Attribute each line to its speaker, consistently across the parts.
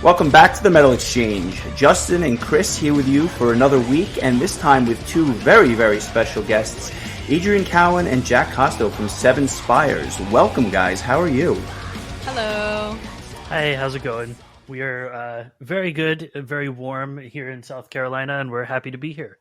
Speaker 1: Welcome back to the Metal Exchange. Justin and Chris here with you for another week, and this time with two very, very special guests, Adrienne Cowan and Jack Kosto from Spires. Welcome, guys. How are you?
Speaker 2: Hello.
Speaker 3: Hey, how's it going? We are very good, very warm here in South Carolina, and we're happy to be here.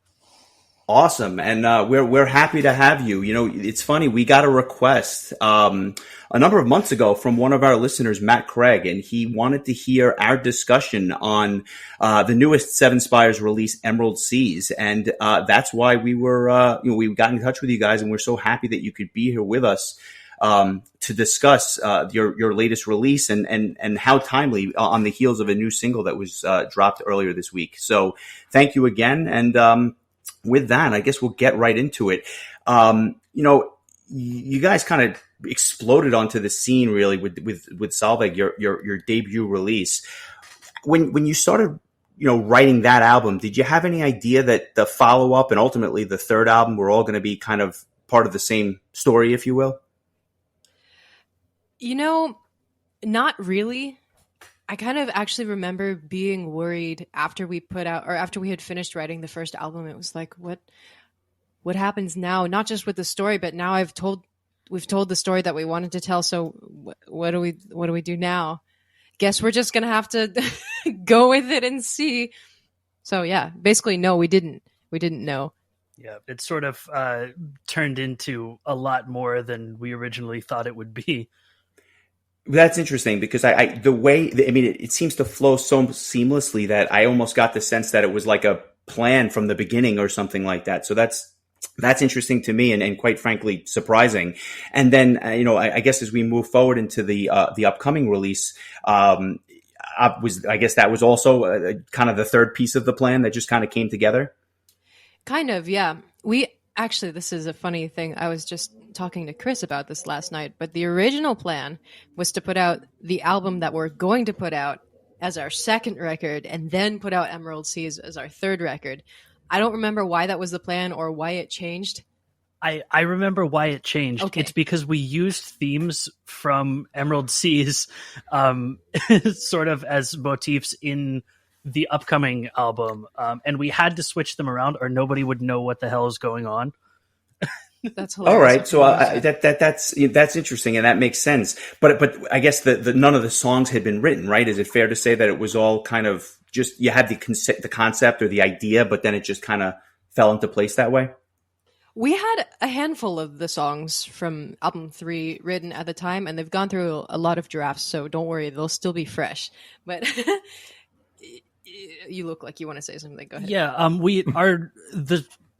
Speaker 1: Awesome, and we're happy to have you. You know, it's funny, we got a request a number of months ago from one of our listeners, Matt Craig, and he wanted to hear our discussion on the newest Seven Spires release, Emerald Seas, and that's why we were we got in touch with you guys, and we're so happy that you could be here with us to discuss your latest release and how timely on the heels of a new single that was dropped earlier this week. So thank you again, and with that, I guess we'll get right into it. You guys kind of exploded onto the scene really with Solveig, your debut release. When you started, writing that album, did you have any idea that the follow up and ultimately the third album were all going to be kind of part of the same story, if you will?
Speaker 2: Not really. I kind of actually remember being worried after we had finished writing the first album. It was like, what happens now? Not just with the story, but now we've told the story that we wanted to tell. So what do we do now? Guess we're just going to have to go with it and see. So yeah, basically, no, we didn't know.
Speaker 3: Yeah, it sort of turned into a lot more than we originally thought it would be.
Speaker 1: That's interesting because it seems to flow so seamlessly that I almost got the sense that it was like a plan from the beginning or something like that. So that's interesting to me and quite frankly surprising. And then I guess as we move forward into the upcoming release, I guess that was also kind of the third piece of the plan that just kind of came together.
Speaker 2: Kind of, yeah. Actually, this is a funny thing. I was just talking to Chris about this last night, but the original plan was to put out the album that we're going to put out as our second record and then put out Emerald Seas as our third record. I don't remember why that was the plan or why it changed.
Speaker 3: I remember why it changed. Okay. It's because we used themes from Emerald Seas sort of as motifs in the upcoming album, and we had to switch them around or nobody would know what the hell is going on.
Speaker 2: That's hilarious.
Speaker 1: All right, so that's interesting and that makes sense. But I guess the none of the songs had been written, right? Is it fair to say that it was all kind of just you had the concept or the idea, but then it just kind of fell into place that way?
Speaker 2: We had a handful of the songs from album 3 written at the time, and they've gone through a lot of drafts, so don't worry, they'll still be fresh. But you look like you want to say something. Go ahead.
Speaker 3: Yeah,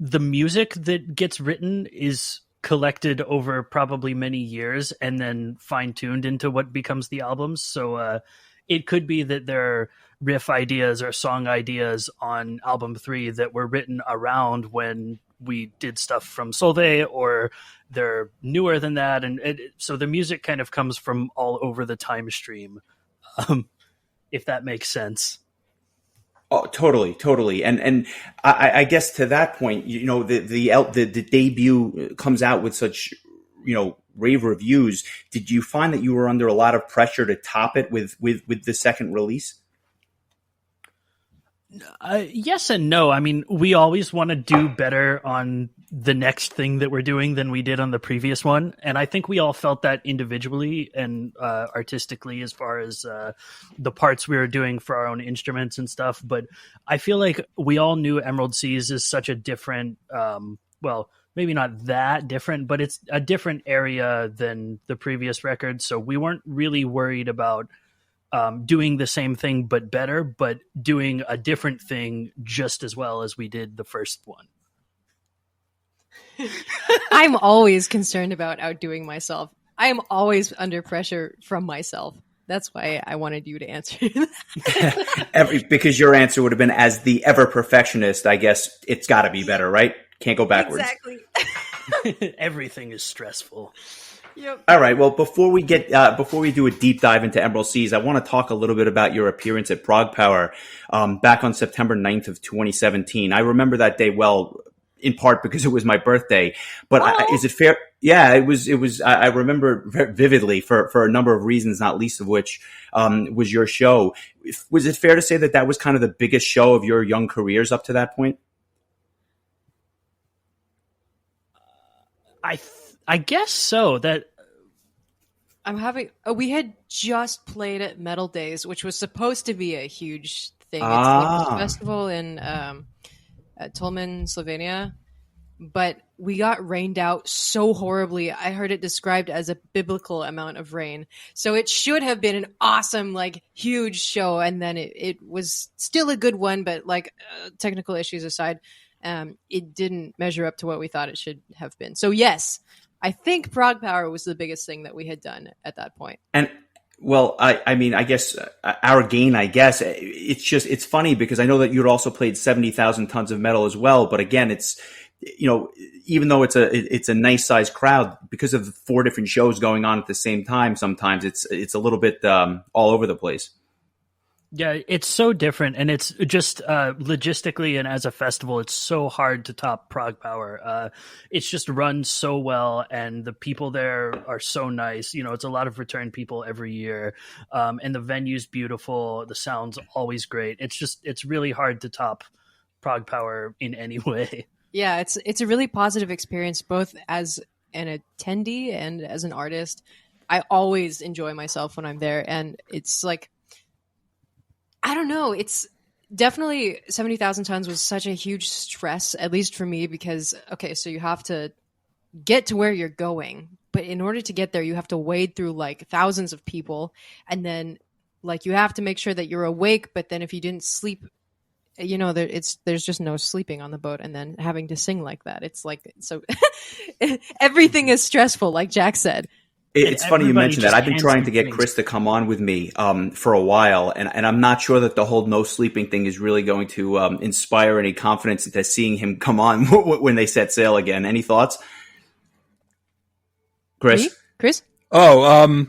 Speaker 3: the music that gets written is collected over probably many years and then fine-tuned into what becomes the albums. So it could be that there are riff ideas or song ideas on album 3 that were written around when we did stuff from Solveig, or they're newer than that. And so the music kind of comes from all over the time stream, if that makes sense.
Speaker 1: Oh, totally. And I guess to that point, the debut comes out with such, rave reviews. Did you find that you were under a lot of pressure to top it with the second release?
Speaker 3: Yes and no. I mean, we always want to do better on the next thing that we're doing than we did on the previous one. And I think we all felt that individually and artistically as far as the parts we were doing for our own instruments and stuff. But I feel like we all knew Emerald Seas is such a different, maybe not that different, but it's a different area than the previous record. So we weren't really worried about doing the same thing but better, but doing a different thing just as well as we did the first one.
Speaker 2: I'm always concerned about outdoing myself. I am always under pressure from myself. That's why I wanted you to answer that.
Speaker 1: Because your answer would have been, as the ever perfectionist, I guess it's got to be better, right? Can't go backwards.
Speaker 2: Exactly.
Speaker 3: Everything is stressful.
Speaker 2: Yep.
Speaker 1: All right. Well, before we do a deep dive into Emerald Seas, I want to talk a little bit about your appearance at Prog Power back on September 9th of 2017. I remember that day well, in part because it was my birthday. But is it fair? Yeah, it was. It was. I remember vividly for a number of reasons, not least of which was your show. Was it fair to say that that was kind of the biggest show of your young careers up to that point?
Speaker 3: I guess so. That
Speaker 2: We had just played at Metal Days, which was supposed to be a huge thing. It's like this
Speaker 1: Ah,
Speaker 2: festival in at Tolmin, Slovenia, but we got rained out so horribly. I heard it described as a biblical amount of rain. So it should have been an awesome, like, huge show. And then it was still a good one, but like technical issues aside, it didn't measure up to what we thought it should have been. So yes, I think Prague Power was the biggest thing that we had done at that point.
Speaker 1: and well, I mean, I guess our gain. I guess it's funny because I know that you'd also played 70,000 tons of metal as well. But again, it's even though it's a nice sized crowd because of the 4 different shows going on at the same time. Sometimes it's a little bit all over the place.
Speaker 3: Yeah, it's so different, and it's just logistically and as a festival, it's so hard to top Prague Power. It's just run so well, and the people there are so nice. It's a lot of return people every year, and the venue's beautiful. The sound's always great. It's really hard to top Prague Power in any way.
Speaker 2: Yeah, it's a really positive experience, both as an attendee and as an artist. I always enjoy myself when I'm there, and it's like, I don't know. It's definitely 70,000 tons was such a huge stress, at least for me, because, okay, so you have to get to where you're going. But in order to get there, you have to wade through like thousands of people. And then like you have to make sure that you're awake. But then if you didn't sleep, there's just no sleeping on the boat. And then having to sing like that. It's like, so everything is stressful, like Jack said.
Speaker 1: It's funny you mentioned that. I've been trying to get
Speaker 3: things.
Speaker 1: Chris to come on with me for a while, and I'm not sure that the whole no sleeping thing is really going to inspire any confidence into seeing him come on when they set sail again. Any thoughts, Chris?
Speaker 2: Me? Chris?
Speaker 4: Oh,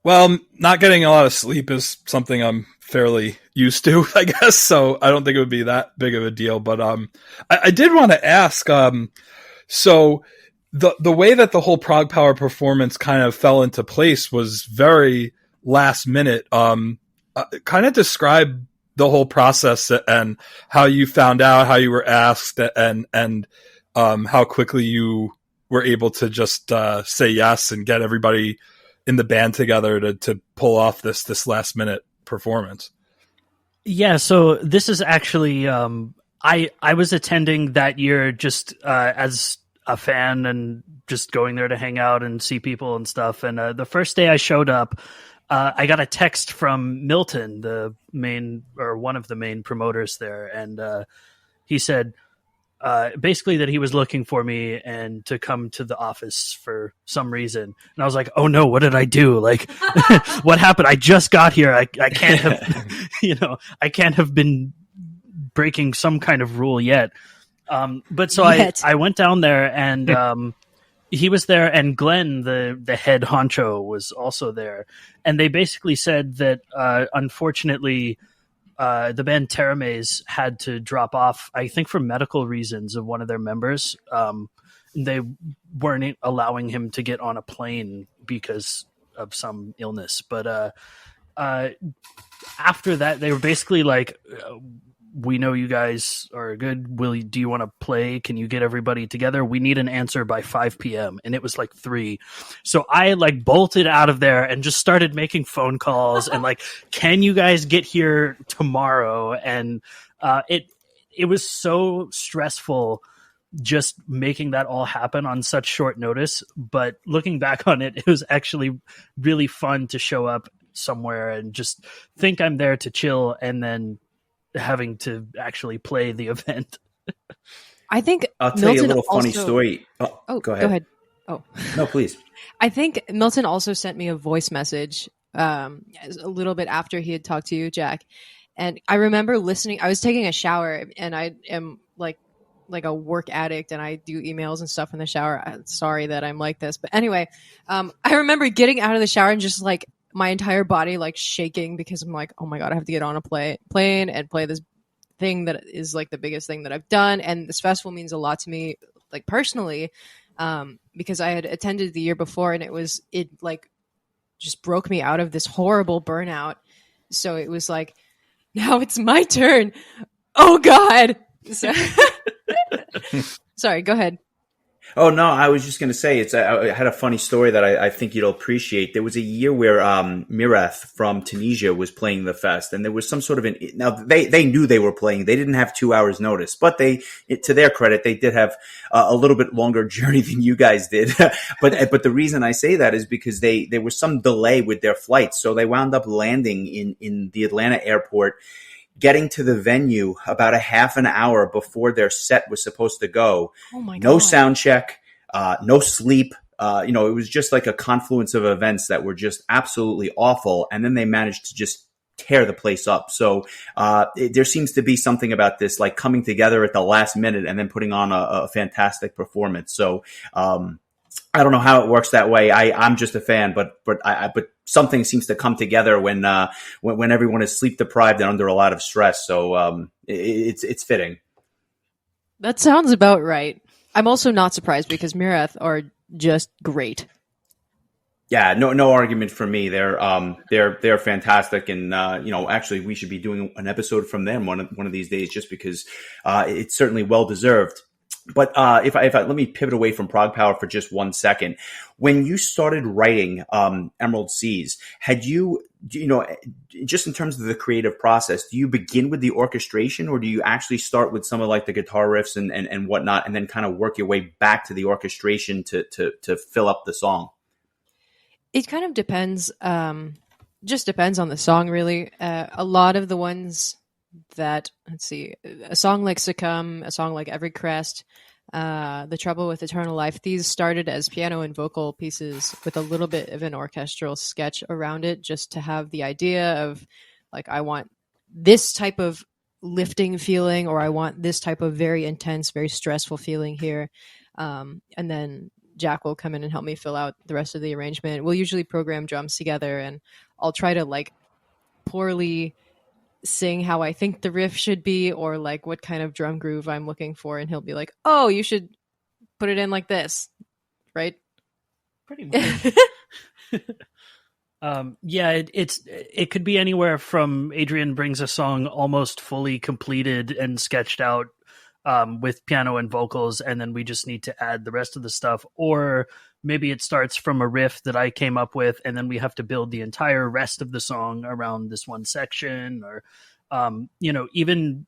Speaker 4: well, not getting a lot of sleep is something I'm fairly used to, I guess. So I don't think it would be that big of a deal. But I did want to ask. So the way that the whole Prague Power performance kind of fell into place was very last minute. Kind of describe the whole process and how you found out, how you were asked, and how quickly you were able to just say yes and get everybody in the band together to pull off this last minute performance.
Speaker 3: Yeah, so this is actually I was attending that year just as a fan and just going there to hang out and see people and stuff. And the first day I showed up, I got a text from Milton, the main or one of the main promoters there, and he said basically that he was looking for me and to come to the office for some reason. And I was like, oh no, what did I do? Like, what happened? I just got here. I can't have, I can't have been breaking some kind of rule yet. But so I went down there and he was there, and Glenn, the head honcho, was also there. And they basically said that unfortunately the band Teramaze had to drop off, I think for medical reasons of one of their members. They weren't allowing him to get on a plane because of some illness. But after that, they were basically like, we know you guys are good. Do you want to play? Can you get everybody together? We need an answer by 5 p.m. And it was like 3. So I like bolted out of there and just started making phone calls and like, can you guys get here tomorrow? And it was so stressful just making that all happen on such short notice. But looking back on it, it was actually really fun to show up somewhere and just think I'm there to chill and then having to actually play the event.
Speaker 2: I think
Speaker 1: I'll tell
Speaker 2: Milton
Speaker 1: you a little funny
Speaker 2: also...
Speaker 1: story.
Speaker 2: Go ahead. Oh,
Speaker 1: no, please.
Speaker 2: I think Milton also sent me a voice message a little bit after he had talked to you, Jack. And I remember listening. I was taking a shower, and I am like a work addict, and I do emails and stuff in the shower. I'm sorry that I'm like this, but anyway, I remember getting out of the shower and just like my entire body like shaking because I'm like, oh my God, I have to get on a plane and play this thing that is like the biggest thing that I've done. And this festival means a lot to me, like personally. because I had attended the year before, and it like just broke me out of this horrible burnout. So it was like, now it's my turn. Oh God. So sorry, go ahead.
Speaker 1: Oh no, I was just going to say I had a funny story that I think you'll appreciate. There was a year where Mirath from Tunisia was playing the fest, and there was some sort of now they knew they were playing. They didn't have 2 hours notice, but to their credit, they did have a little bit longer journey than you guys did. but the reason I say that is because there was some delay with their flights, so they wound up landing in the Atlanta airport, getting to the venue about a half an hour before their set was supposed to go.
Speaker 2: Oh my God.
Speaker 1: No sound check, no sleep. It was just like a confluence of events that were just absolutely awful. And then they managed to just tear the place up. So there seems to be something about this, like coming together at the last minute and then putting on a fantastic performance. So I don't know how it works that way. I'm just a fan, but something seems to come together when everyone is sleep deprived and under a lot of stress. So it's fitting.
Speaker 2: That sounds about right. I'm also not surprised because Mirath are just great.
Speaker 1: Yeah, no argument from me. They're fantastic, and actually we should be doing an episode from them one of these days, just because it's certainly well deserved. But if I let me pivot away from Prog Power for just 1 second. When you started writing Emerald Seas, had you just in terms of the creative process, do you begin with the orchestration, or do you actually start with some of like the guitar riffs and whatnot, and then kind of work your way back to the orchestration to fill up the song?
Speaker 2: It kind of depends. Just depends on the song, really. A lot of the ones that, let's see, a song like Succumb, a song like Every Crest, The Trouble with Eternal Life, these started as piano and vocal pieces with a little bit of an orchestral sketch around it, just to have the idea of like, I want this type of lifting feeling, or I want this type of very intense, very stressful feeling here. And then Jack will come in and help me fill out the rest of the arrangement. We'll usually program drums together, and I'll try to like poorly sing how I think the riff should be, or like what kind of drum groove I'm looking for, and he'll be like, oh, you should put it in like this, right?
Speaker 3: Pretty much. It could be anywhere from Adrienne brings a song almost fully completed and sketched out with piano and vocals, and then we just need to add the rest of the stuff, or maybe it starts from a riff that I came up with, and then we have to build the entire rest of the song around this one section, or, even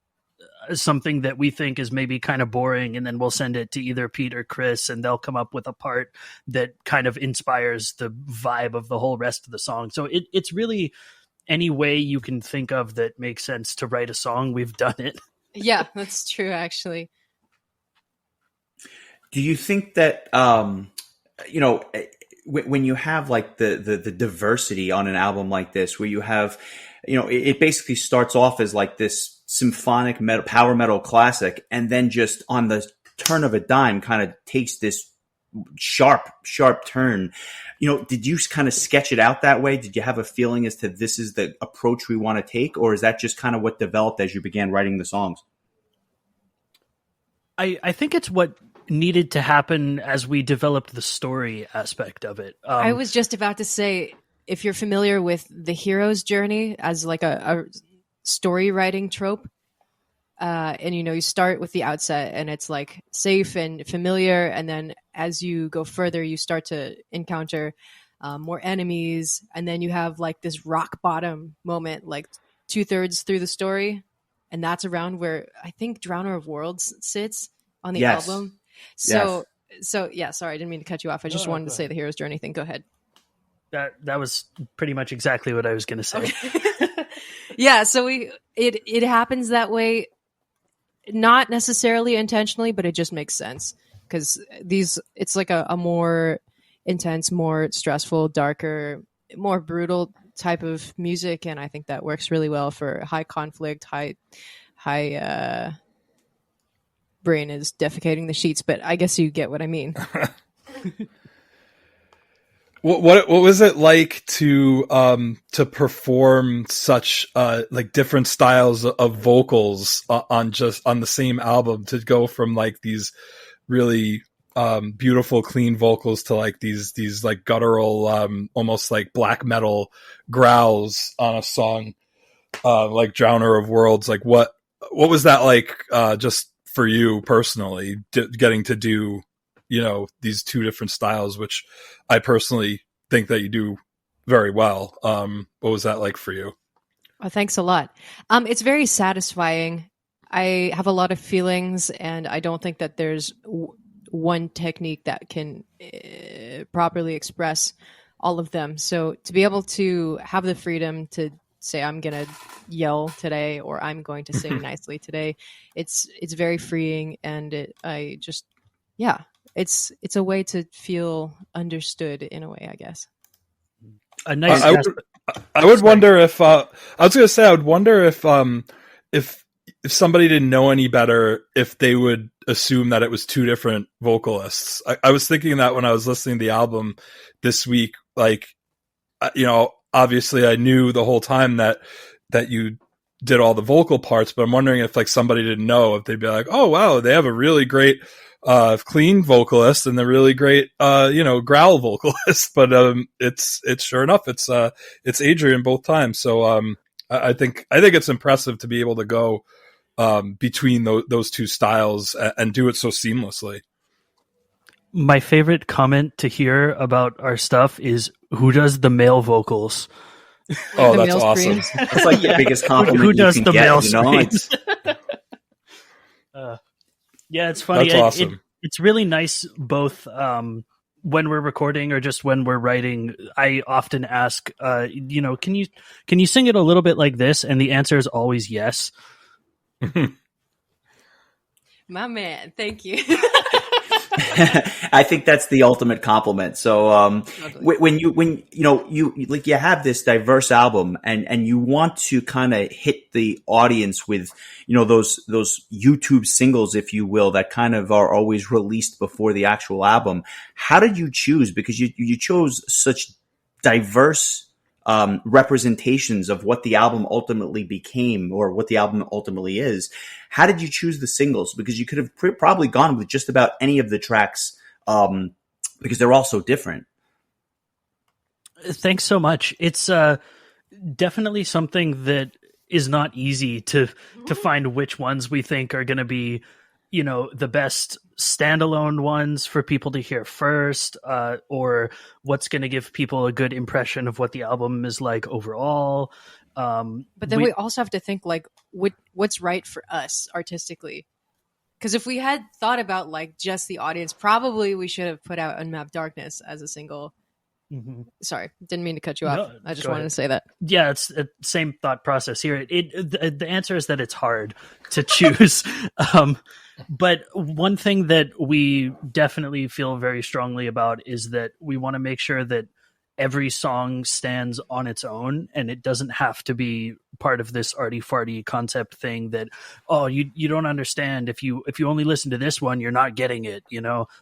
Speaker 3: something that we think is maybe kind of boring, and then we'll send it to either Pete or Chris, and they'll come up with a part that kind of inspires the vibe of the whole rest of the song. So it's really any way you can think of that makes sense to write a song, we've done it.
Speaker 2: Yeah, that's true, actually.
Speaker 1: Do you think that when you have like the diversity on an album like this, where you have, it basically starts off as like this symphonic metal, power metal classic, and then just on the turn of a dime kind of takes this sharp turn. Did you kind of sketch it out that way? Did you have a feeling as to this is the approach we want to take, or is that just kind of what developed as you began writing the songs?
Speaker 3: I think it's what needed to happen as we developed the story aspect of it.
Speaker 2: I was just about to say, if you're familiar with the hero's journey as like a story writing trope, and you start with the outset and it's like safe and familiar, and then as you go further you start to encounter more enemies, and then you have like this rock bottom moment like 2/3 through the story, and that's around where I think Drowner of Worlds sits on the album. So yeah, sorry, I didn't mean to cut you off. I just wanted to say the hero's journey thing. Go ahead.
Speaker 3: That was pretty much exactly what I was going to say.
Speaker 2: Okay. Yeah, so it happens that way, not necessarily intentionally, but it just makes sense because it's like a more intense, more stressful, darker, more brutal type of music, and I think that works really well for high conflict, high brain is defecating the sheets, but I guess you get what I mean.
Speaker 4: What was it like to perform such like different styles of vocals on the same album, to go from like these really beautiful, clean vocals to like these like guttural, almost like black metal growls on a song, like Drowner of Worlds. Like what was that like, just for you personally, getting to do, these two different styles, which I personally think that you do very well. What was that like for you?
Speaker 2: Oh, thanks a lot. It's very satisfying. I have a lot of feelings, and I don't think that there's one technique that can properly express all of them. So to be able to have the freedom to say, I'm going to yell today, or I'm going to sing nicely today, it's very freeing. And it's a way to feel understood in a way, I guess.
Speaker 3: A nice.
Speaker 4: I would wonder if I was going to say, I would wonder if somebody didn't know any better, if they would assume that it was two different vocalists. I was thinking that when I was listening to the album this week, like, obviously I knew the whole time that you did all the vocal parts, but I'm wondering if like somebody didn't know, if they'd be like, oh wow, they have a really great clean vocalist and the really great growl vocalist. But it's sure enough, it's Adrienne both times. So I think it's impressive to be able to go between those two styles and do it so seamlessly.
Speaker 3: My favorite comment to hear about our stuff is, who does the male vocals?
Speaker 4: Oh,
Speaker 2: The
Speaker 4: that's
Speaker 2: male
Speaker 4: awesome.
Speaker 2: screams.
Speaker 1: That's like the biggest compliment
Speaker 3: Who does
Speaker 1: you
Speaker 3: the
Speaker 1: can
Speaker 3: male
Speaker 1: get. It's,
Speaker 3: Yeah, it's funny.
Speaker 4: That's awesome.
Speaker 3: It's really nice both when we're recording or just when we're writing. I often ask, can you sing it a little bit like this? And the answer is always yes.
Speaker 2: My man, thank you.
Speaker 1: I think that's the ultimate compliment. So, when you have this diverse album and you want to kind of hit the audience with, those YouTube singles, if you will, that kind of are always released before the actual album. How did you choose? Because you chose such diverse representations of what the album ultimately became, or what the album ultimately is. How did you choose the singles? Because you could have probably gone with just about any of the tracks, because they're all so different.
Speaker 3: Thanks so much. It's definitely something that is not easy to find which ones we think are going to be, the best standalone ones for people to hear first, or what's going to give people a good impression of what the album is like overall.
Speaker 2: But then we also have to think like what's right for us artistically. Because if we had thought about like just the audience, probably we should have put out Unmapped Darkness as a single. Mm-hmm. Sorry, didn't mean to cut you off.
Speaker 3: No,
Speaker 2: I just wanted to say that.
Speaker 3: Yeah, it's the same thought process here. The answer is that it's hard to choose. But one thing that we definitely feel very strongly about is that we want to make sure that every song stands on its own, and it doesn't have to be part of this arty farty concept thing that, oh, you don't understand. If you only listen to this one, you're not getting it.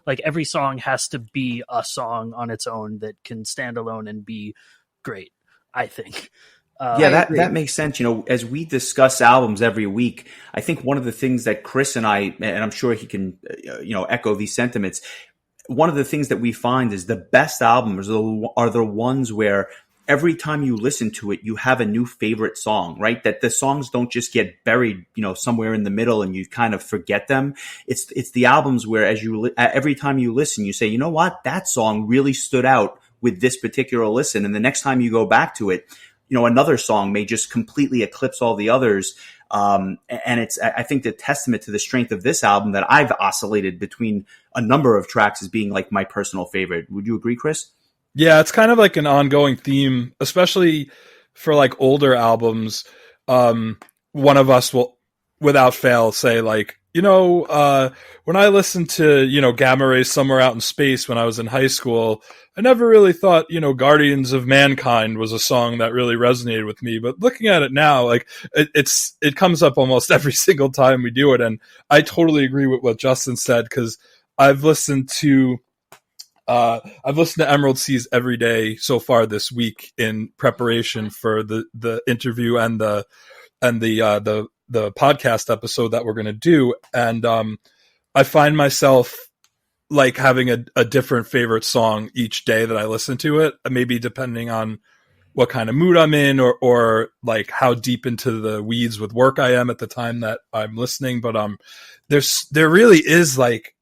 Speaker 3: Like every song has to be a song on its own that can stand alone and be great, I think.
Speaker 1: That makes sense. As we discuss albums every week, I think one of the things that Chris and I, and I'm sure he can, echo these sentiments. One of the things that we find is the best albums are the ones where every time you listen to it, you have a new favorite song, right? That the songs don't just get buried, somewhere in the middle and you kind of forget them. It's the albums where every time you listen, you say, you know what? That song really stood out with this particular listen. And the next time you go back to it, another song may just completely eclipse all the others. And it's, I think, the testament to the strength of this album that I've oscillated between a number of tracks as being like my personal favorite. Would you agree, Chris?
Speaker 4: Yeah, it's kind of like an ongoing theme, especially for like older albums. One of us will, without fail, say like, when I listened to, Gamma Rays Somewhere Out in Space when I was in high school, I never really thought, Guardians of Mankind was a song that really resonated with me. But looking at it now, like it comes up almost every single time we do it. And I totally agree with what Justin said, because I've listened to Emerald Seas every day so far this week in preparation for the interview and the podcast episode that we're going to do. And I find myself like having a different favorite song each day that I listen to it, maybe depending on what kind of mood I'm in, or like how deep into the weeds with work I am at the time that I'm listening. But there really is like,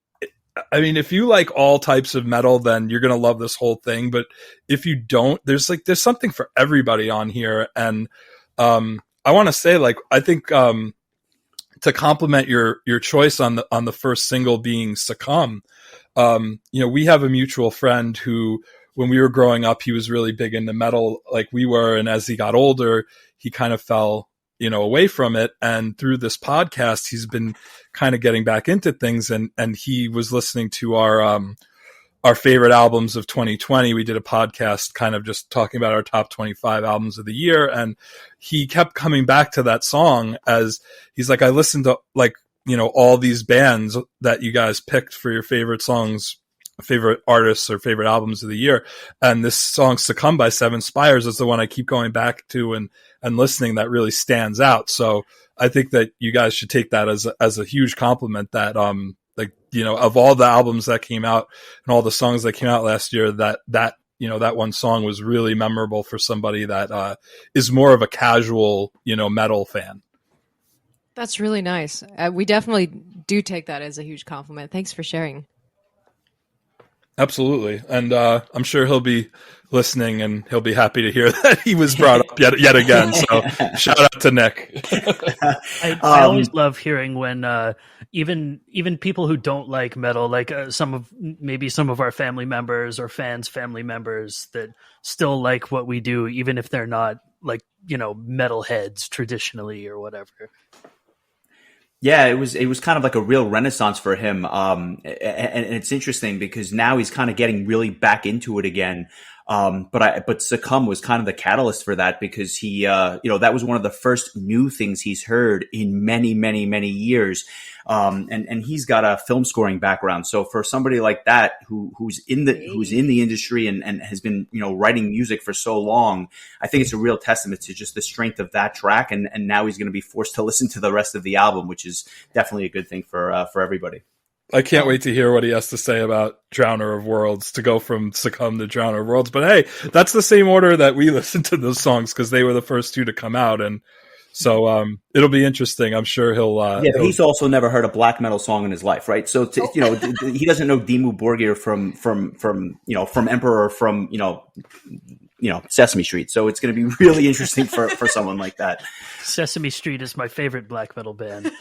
Speaker 4: I mean, if you like all types of metal, then you're going to love this whole thing. But if you don't, there's something for everybody on here. And I want to say, like, I think to complement your choice on the first single being Succumb, we have a mutual friend who, when we were growing up, he was really big into metal like we were. And as he got older, he kind of fell, away from it. And through this podcast, he's been kind of getting back into things. And he was listening to our favorite albums of 2020. We did a podcast kind of just talking about our top 25 albums of the year. And he kept coming back to that song as he's like, I listened to like, all these bands that you guys picked for your favorite songs, favorite artists or favorite albums of the year. And this song Succumb by Spires is the one I keep going back to and listening that really stands out. So I think that you guys should take that as a huge compliment that, of all the albums that came out and all the songs that came out last year, that one song was really memorable for somebody that, is more of a casual, metal fan.
Speaker 2: That's really nice. We definitely do take that as a huge compliment. Thanks for sharing.
Speaker 4: Absolutely. And I'm sure he'll be listening and he'll be happy to hear that he was brought up yet again. So shout out to Nick.
Speaker 3: I always love hearing when even people who don't like metal, like some of our family members or fans' family members that still like what we do, even if they're not like, metal heads traditionally or whatever.
Speaker 1: Yeah, it was kind of like a real renaissance for him. And it's interesting because now he's kind of getting really back into it again. But Succumb was kind of the catalyst for that because he, that was one of the first new things he's heard in many, many, many years. And he's got a film scoring background. So for somebody like that who's in the industry and has been, writing music for so long, I think it's a real testament to just the strength of that track. And now he's going to be forced to listen to the rest of the album, which is definitely a good thing for everybody.
Speaker 4: I can't wait to hear what he has to say about Drowner of Worlds, to go from Succumb to Drowner of Worlds. But hey, that's the same order that we listened to those songs because they were the first two to come out. And so it'll be interesting. I'm sure he'll...
Speaker 1: but he's also never heard a black metal song in his life, right? So, he doesn't know Dimmu Borgir from Emperor, from Sesame Street. So it's going to be really interesting for someone like that.
Speaker 3: Sesame Street is my favorite black metal band.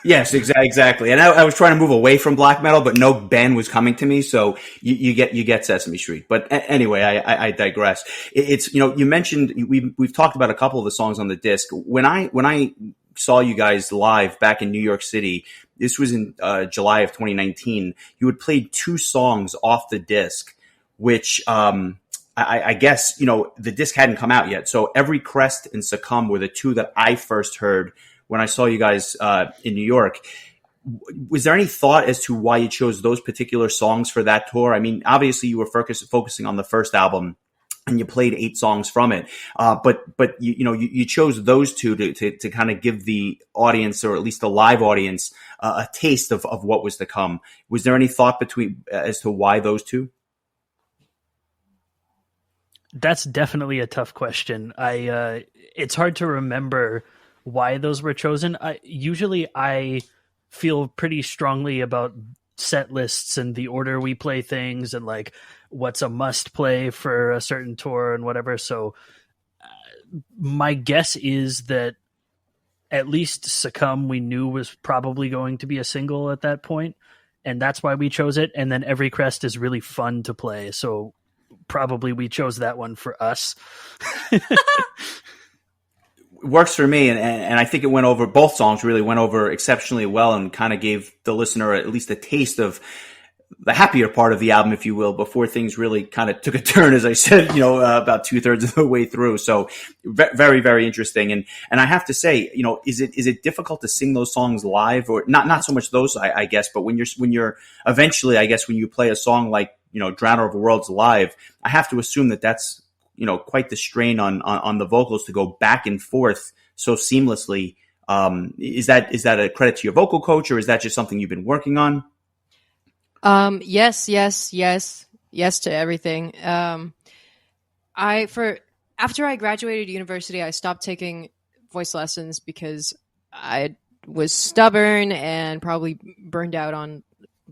Speaker 1: Yes, exactly. And I was trying to move away from black metal, but no band was coming to me. So you get Sesame Street. But anyway, I digress. It's, you mentioned, we've talked about a couple of the songs on the disc. When I saw you guys live back in New York City, this was in July of 2019, you had played two songs off the disc, which, I guess, the disc hadn't come out yet. So Every Crest and Succumb were the two that I first heard when I saw you guys in New York. Was there any thought as to why you chose those particular songs for that tour? I mean, obviously you were focusing on the first album and you played 8 songs from it. But you chose those two to kind of give the audience, or at least the live audience, a taste of what was to come. Was there any thought as to why those two?
Speaker 3: That's definitely a tough question. It's hard to remember why those were chosen. I feel pretty strongly about set lists and the order we play things and like what's a must play for a certain tour and whatever. So my guess is that at least Succumb we knew was probably going to be a single at that point, and that's why we chose it. And then Every Crest is really fun to play, so probably we chose that one for us.
Speaker 1: Works for me, and I think it went over, both songs really went over exceptionally well and kind of gave the listener at least a taste of the happier part of the album, if you will, before things really kind of took a turn, as I said, about 2/3 of the way through. So very, very interesting. And I have to say, is it difficult to sing those songs live, or not so much those, I guess, but when you're eventually, I guess, when you play a song like, Drowner of Worlds live, I have to assume that's, quite the strain on the vocals to go back and forth so seamlessly. Is that a credit to your vocal coach, or is that just something you've been working on?
Speaker 2: Yes, yes, yes, yes to everything. After I graduated university, I stopped taking voice lessons because I was stubborn and probably burned out on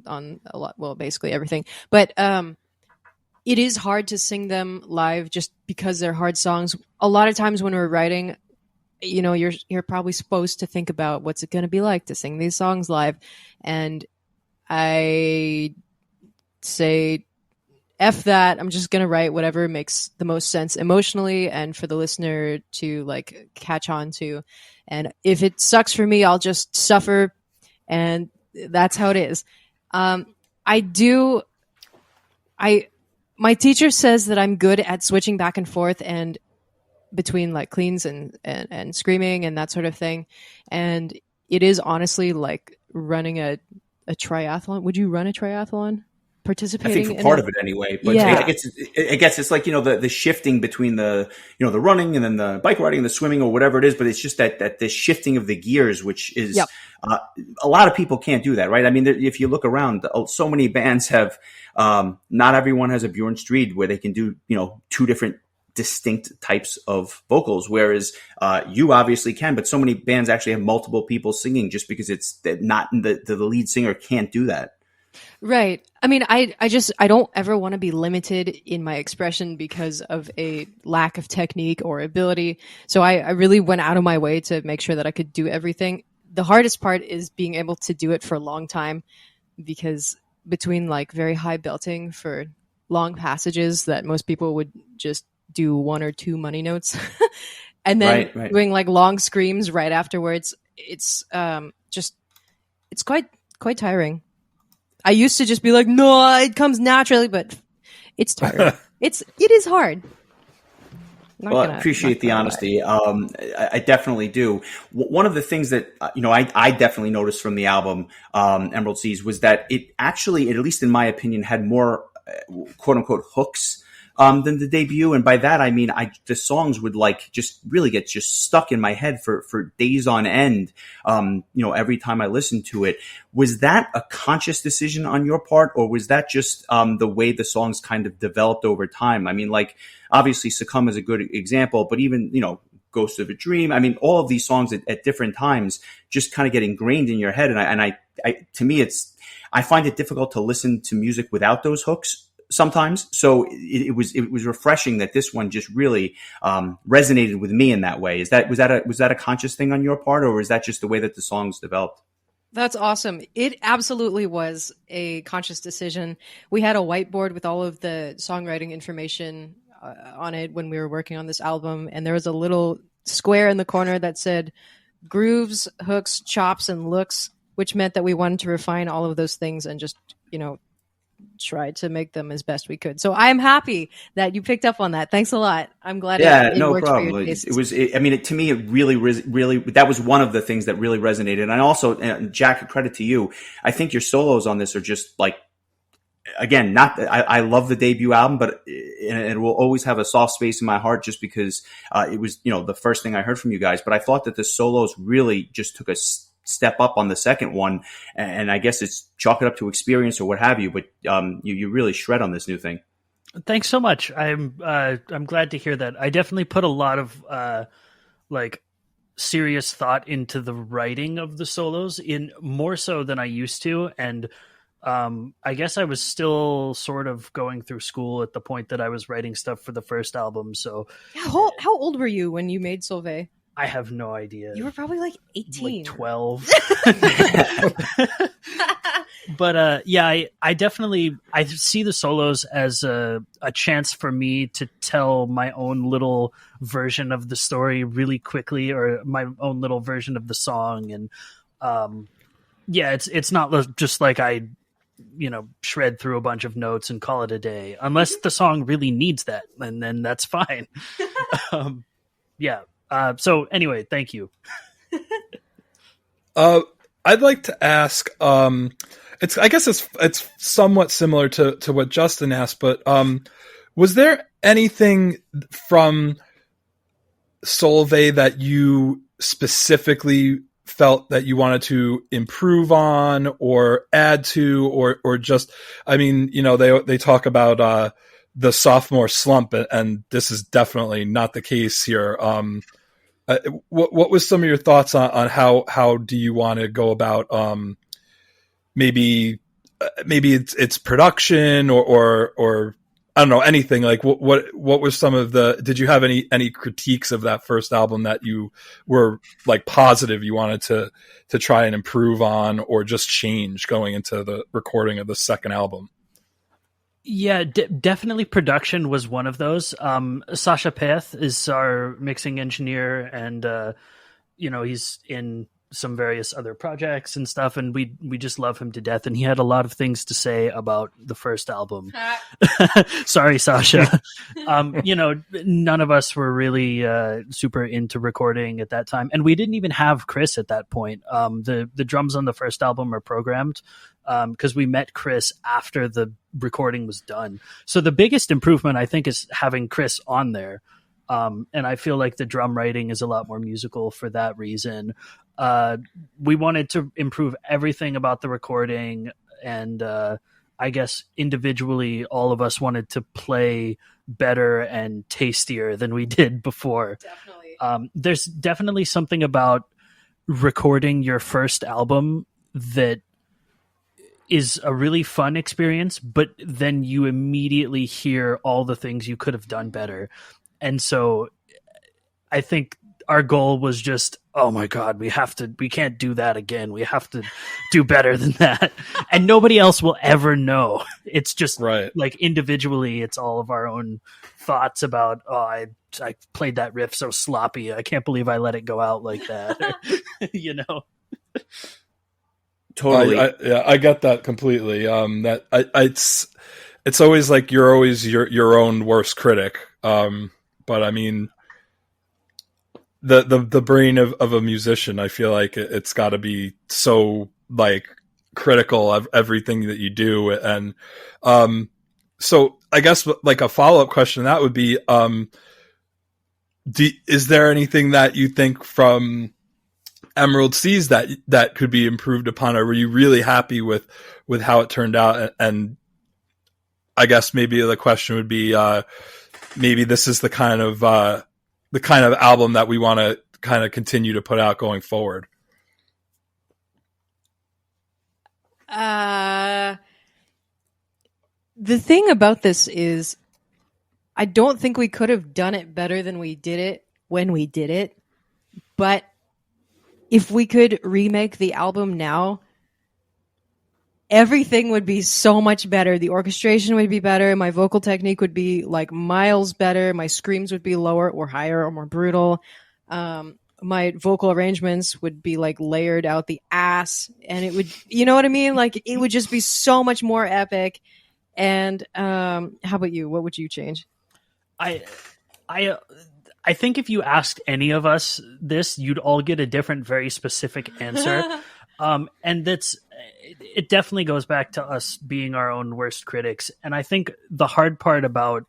Speaker 2: a lot. Well, basically everything. But it is hard to sing them live just because they're hard songs. A lot of times when we're writing, you're probably supposed to think about what's it going to be like to sing these songs live, and I say F that. I'm just going to write whatever makes the most sense emotionally and for the listener to like catch on to. And if it sucks for me, I'll just suffer. And that's how it is. My teacher says that I'm good at switching back and forth and between like cleans and screaming and that sort of thing. And it is honestly like running a triathlon. Would you run a triathlon? Participating
Speaker 1: I think for part of it anyway, but
Speaker 2: yeah.
Speaker 1: I guess it's like, the shifting between the running and then the bike riding and the swimming or whatever it is, but it's just that this shifting of the gears, which is,
Speaker 2: Yep.
Speaker 1: A lot of people can't do that, right? I mean, if you look around, so many bands have, not everyone has a Bjorn Street where they can do, two different distinct types of vocals, whereas you obviously can, but so many bands actually have multiple people singing just because it's not the lead singer can't do that.
Speaker 2: Right. I mean, I don't ever want to be limited in my expression because of a lack of technique or ability. So I really went out of my way to make sure that I could do everything. The hardest part is being able to do it for a long time, because between like very high belting for long passages that most people would just do one or two money notes and then
Speaker 1: right.
Speaker 2: doing like long screams right afterwards, it's quite tiring. I used to just be like, no, it comes naturally, but it's tiring. It is hard.
Speaker 1: I appreciate the honesty. I definitely do. One of the things that, I definitely noticed from the album, Emerald Seas, was that it actually, at least in my opinion, had more quote unquote hooks than the debut. And by that, I mean, the songs would like just really get just stuck in my head for days on end. Every time I listened to it. Was that a conscious decision on your part, or was that just, the way the songs kind of developed over time? I mean, like, obviously Succumb is a good example, but even, Ghost of a Dream. I mean, all of these songs at different times just kind of get ingrained in your head. And I to me, I find it difficult to listen to music without those hooks sometimes. So it was refreshing that this one just really resonated with me in that way. Was that a conscious thing on your part, or was that just the way that the songs developed?
Speaker 2: That's awesome. It absolutely was a conscious decision. We had a whiteboard with all of the songwriting information on it when we were working on this album, and there was a little square in the corner that said grooves, hooks, chops, and looks, which meant that we wanted to refine all of those things and just, tried to make them as best we could. So I'm happy that you picked up on that. Thanks a lot. I'm glad it
Speaker 1: no
Speaker 2: worked
Speaker 1: problem.
Speaker 2: for your tastes.
Speaker 1: To me, it really, that was one of the things that really resonated. And I also, Jack, credit to you. I think your solos on this are just like, again, I love the debut album, but it will always have a soft space in my heart just because it was, the first thing I heard from you guys. But I thought that the solos really just took a step up on the second one, and I guess it's chalk it up to experience or what have you. But you really shred on this new thing.
Speaker 3: Thanks so much. I'm glad to hear that. I definitely put a lot of serious thought into the writing of the solos, in more so than I used to, and I guess I was still sort of going through school at the point that I was writing stuff for the first album. So
Speaker 2: how old were you when you made Solvay?
Speaker 3: I have no idea.
Speaker 2: You were probably like 18.
Speaker 3: Like 12. But I definitely see the solos as a chance for me to tell my own little version of the story really quickly, or my own little version of the song. And it's not just like I shred through a bunch of notes and call it a day, unless the song really needs that, and then that's fine. So anyway, thank you.
Speaker 4: I'd like to ask, I guess it's somewhat similar to what Justin asked, but was there anything from Solvay that you specifically felt that you wanted to improve on or add to, or just, I mean, they talk about the sophomore slump, and this is definitely not the case here. What was some of your thoughts on how do you want to go about maybe it's production or I don't know, anything like what was some of did you have any critiques of that first album that you were like positive you wanted to try and improve on or just change going into the recording of the second album?
Speaker 3: Yeah, definitely production was one of those. Sasha Peth is our mixing engineer, and he's in some various other projects and stuff, and we just love him to death, and he had a lot of things to say about the first album. Sorry, Sasha. None of us were really super into recording at that time, and we didn't even have Chris at that point. The drums on the first album are programmed because we met Chris after the recording was done. So the biggest improvement, I think, is having Chris on there. And I feel like the drum writing is a lot more musical for that reason. We wanted to improve everything about the recording, and I guess individually all of us wanted to play better and tastier than we did before.
Speaker 2: Definitely.
Speaker 3: There's definitely something about recording your first album that is a really fun experience, but then you immediately hear all the things you could have done better. And so I think our goal was just, oh my God, we can't do that again. We have to do better than that. And nobody else will ever know. It's just
Speaker 4: right.
Speaker 3: Like individually, it's all of our own thoughts about, I played that riff so sloppy. I can't believe I let it go out like that.
Speaker 1: Totally.
Speaker 4: I get that completely. It's always like you're always your own worst critic. But I mean, the brain of a musician, I feel like it's got to be so like critical of everything that you do. And so I guess like a follow-up question to that would be, is there anything that you think from Emerald Seas that could be improved upon, or were you really happy with how it turned out? And I guess maybe the question would be, maybe this is the kind of album that we want to kind of continue to put out going forward.
Speaker 2: The thing about this is, I don't think we could have done it better than we did it when we did it. But if we could remake the album now, everything would be so much better. The orchestration would be better. My vocal technique would be like miles better. My screams would be lower or higher or more brutal. My vocal arrangements would be like layered out the ass, and it would, you know what I mean? Like it would just be so much more epic. And how about you? What would you change?
Speaker 3: I think if you asked any of us this, you'd all get a different, very specific answer. And it definitely goes back to us being our own worst critics. And I think the hard part about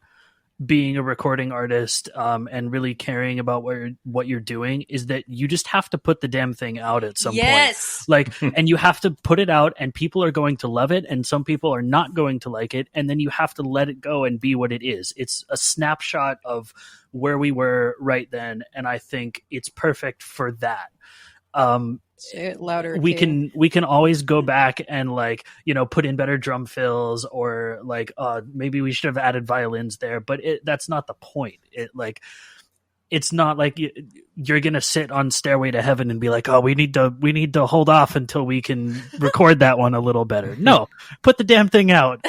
Speaker 3: being a recording artist and really caring about what you're doing is that you just have to put the damn thing out at some point. Like, and you have to put it out, and people are going to love it, and some people are not going to like it, and then you have to let it go and be what it is. It's a snapshot of where we were right then, and I think it's perfect for that.
Speaker 2: Say it louder.
Speaker 3: We can always go back and like, put in better drum fills, or like maybe we should have added violins there, but that's not the point. It's not like you're gonna sit on Stairway to Heaven and be like, oh, we need to hold off until we can record that one a little better. No, put the damn thing out.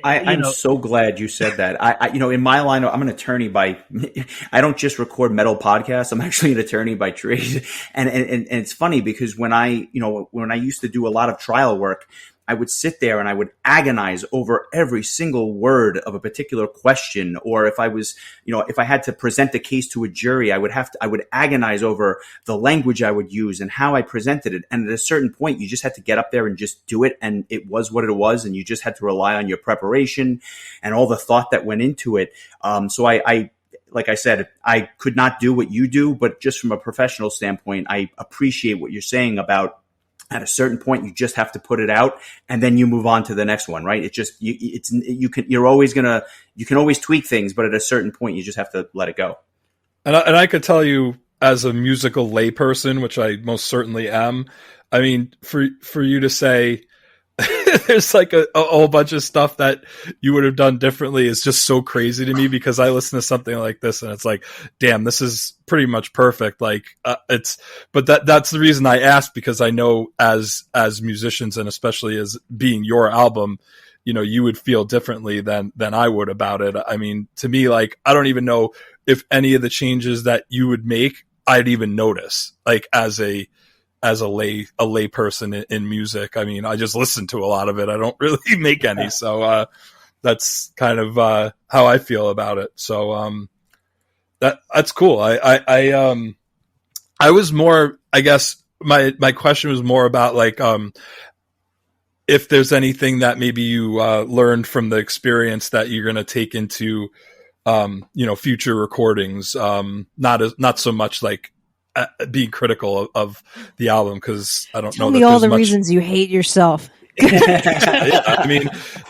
Speaker 1: I'm so glad you said that. I in my line, I'm an attorney I don't just record metal podcasts. I'm actually an attorney by trade. And it's funny because when I used to do a lot of trial work, I would sit there and I would agonize over every single word of a particular question. Or if I was, if I had to present the case to a jury, I would agonize over the language I would use and how I presented it. And at a certain point, you just had to get up there and just do it. And it was what it was. And you just had to rely on your preparation and all the thought that went into it. So I like I said, I could not do what you do, but just from a professional standpoint, I appreciate what you're saying about at a certain point, you just have to put it out and then you move on to the next one, right? It just, you can always tweak things, but at a certain point, you just have to let it go.
Speaker 4: And I could tell you as a musical layperson, which I most certainly am, I mean, for you to say, there's like a whole bunch of stuff that you would have done differently is just so crazy to me, because I listen to something like this and it's like, damn, this is pretty much perfect. Like but that's the reason I asked, because I know as musicians, and especially as being your album, you know, you would feel differently than I would about it. I mean, to me, like, I don't even know if any of the changes that you would make, I'd even notice, like as a lay person in music. I mean, I just listen to a lot of it. I don't really make any. So, that's kind of, how I feel about it. So, that's cool. I was more, I guess my question was more about like, if there's anything that maybe you, learned from the experience that you're going to take into, you know, future recordings, not so much like, being critical of the album, because I don't know.
Speaker 2: Tell me all the reasons you hate yourself.
Speaker 4: Yeah,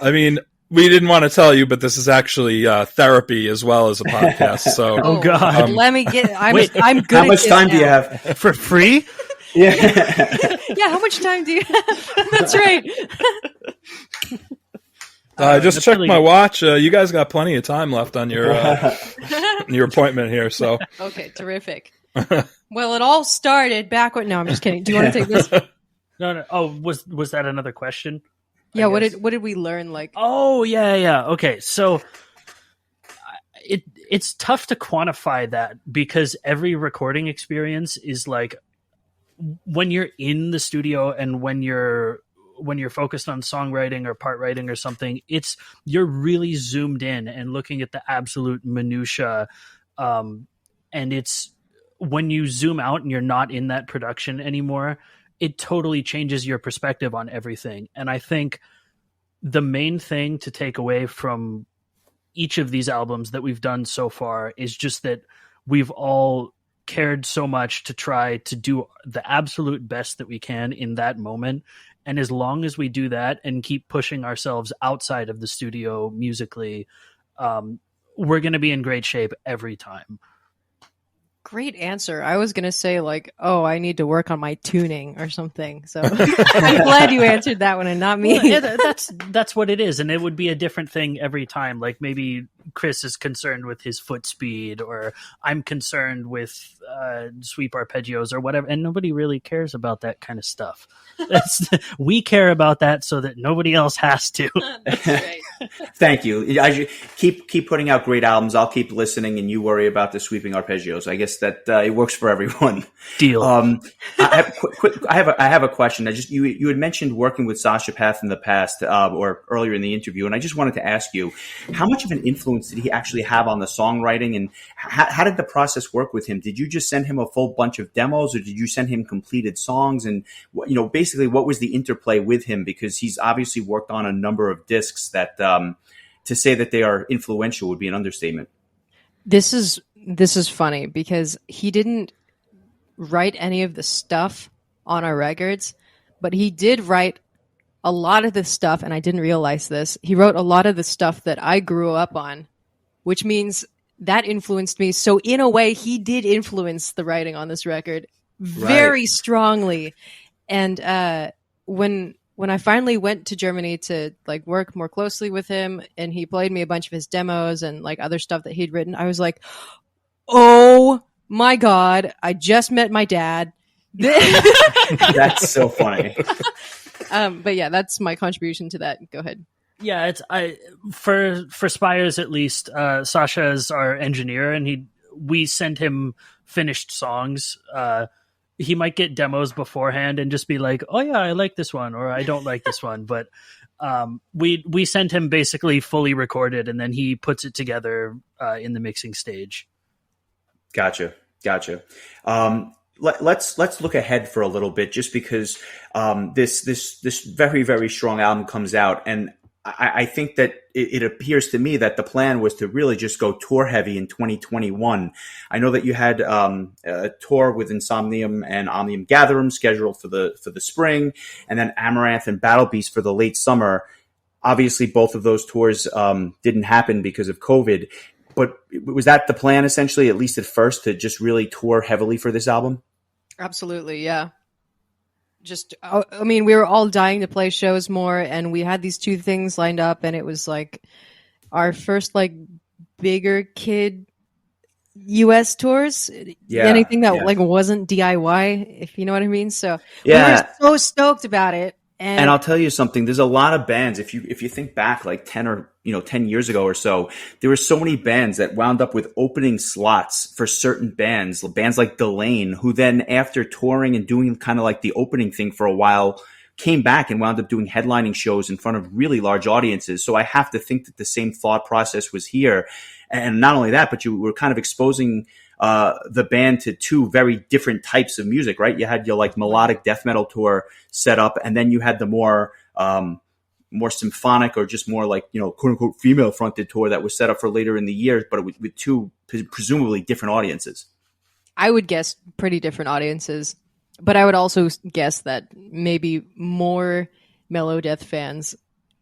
Speaker 4: I mean, we didn't want to tell you, but this is actually therapy as well as a podcast. So,
Speaker 3: oh god,
Speaker 2: let me get. I'm good.
Speaker 1: How much time do you have
Speaker 3: for free?
Speaker 1: Yeah,
Speaker 2: yeah. How much time do you have? That's right.
Speaker 4: I just checked my watch. You guys got plenty of time left on your appointment here. So
Speaker 2: okay, terrific. Well, it all started back when. No, I'm just kidding. Do you want to take this?
Speaker 3: No. Oh, was that another question?
Speaker 2: Yeah. What did we learn? Like,
Speaker 3: oh yeah. Okay, so it's tough to quantify that, because every recording experience is like, when you're in the studio and when you're focused on songwriting or part writing or something, you're really zoomed in and looking at the absolute minutia, and it's. When you zoom out and you're not in that production anymore, it totally changes your perspective on everything. And I think the main thing to take away from each of these albums that we've done so far is just that we've all cared so much to try to do the absolute best that we can in that moment. And as long as we do that and keep pushing ourselves outside of the studio musically, we're going to be in great shape every time.
Speaker 2: Great answer. I was going to say like, oh, I need to work on my tuning or something. So I'm glad you answered that one and not me.
Speaker 3: Well, that's what it is. And it would be a different thing every time. Like maybe Chris is concerned with his foot speed, or I'm concerned with sweep arpeggios or whatever. And nobody really cares about that kind of stuff. We care about that so that nobody else has to.
Speaker 2: That's right.
Speaker 1: Thank you. I keep putting out great albums. I'll keep listening, and you worry about the sweeping arpeggios. I guess that it works for everyone.
Speaker 3: Deal.
Speaker 1: I have a question. You had mentioned working with Sasha Path in the past, or earlier in the interview, and I just wanted to ask you, how much of an influence did he actually have on the songwriting, and how did the process work with him? Did you just send him a full bunch of demos, or did you send him completed songs? And basically, what was the interplay with him? Because he's obviously worked on a number of discs that. To say that they are influential would be an understatement.
Speaker 2: This is funny because he didn't write any of the stuff on our records, but he did write a lot of the stuff, and I didn't realize this. He wrote a lot of the stuff that I grew up on, which means that influenced me. So in a way, he did influence the writing on this record very strongly. And when I finally went to Germany to like work more closely with him, and he played me a bunch of his demos and like other stuff that he'd written, I was like, oh my God, I just met my dad.
Speaker 1: That's so funny.
Speaker 2: But yeah, that's my contribution to that. Go ahead.
Speaker 3: Yeah, for Spires at least, Sasha is our engineer, and we send him finished songs. He might get demos beforehand and just be like, oh yeah, I like this one, or I don't like this one. But we send him basically fully recorded, and then he puts it together in the mixing stage. Gotcha.
Speaker 1: Let's look ahead for a little bit, just because this very, very strong album comes out, and I think that it appears to me that the plan was to really just go tour heavy in 2021. I know that you had a tour with Insomnium and Omnium Gatherum scheduled for the spring, and then Amaranth and Battle Beast for the late summer. Obviously, both of those tours didn't happen because of COVID. But was that the plan, essentially, at least at first, to just really tour heavily for this album?
Speaker 2: Absolutely, yeah. I mean, we were all dying to play shows more, and we had these two things lined up, and it was like our first like bigger kid US tours. Anything that like wasn't DIY, if you know what I mean. So we were so stoked about it.
Speaker 1: And I'll tell you something, there's a lot of bands. If you think back like 10 years ago or so, there were so many bands that wound up with opening slots for certain bands like Delane, who then after touring and doing kind of like the opening thing for a while, came back and wound up doing headlining shows in front of really large audiences. So I have to think that the same thought process was here. And not only that, but you were kind of exposing the band to two very different types of music, right? You had your like melodic death metal tour set up, and then you had the more symphonic or just more like, quote unquote female fronted tour that was set up for later in the year, but with two presumably different audiences.
Speaker 2: I would guess pretty different audiences, but I would also guess that maybe more mellow death fans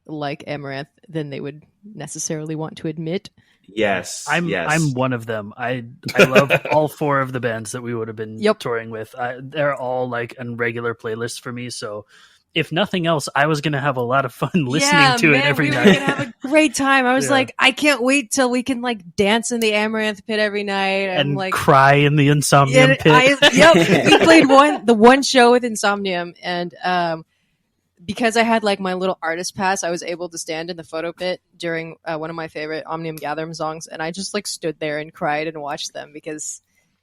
Speaker 2: like Amaranth than they would necessarily want to admit.
Speaker 1: Yes,
Speaker 3: I'm one of them. I love all four of the bands that we would have been touring with. They're all like on regular playlists for me. So if nothing else, I was going to have a lot of fun listening to it every night.
Speaker 2: We were going to have a great time. I was like, I can't wait till we can like dance in the Amaranth pit every night and like
Speaker 3: cry in the Insomnium pit.
Speaker 2: We played the one show with Insomnium, and because I had like my little artist pass, I was able to stand in the photo pit during one of my favorite Omnium Gatherum songs, and I just like stood there and cried and watched them because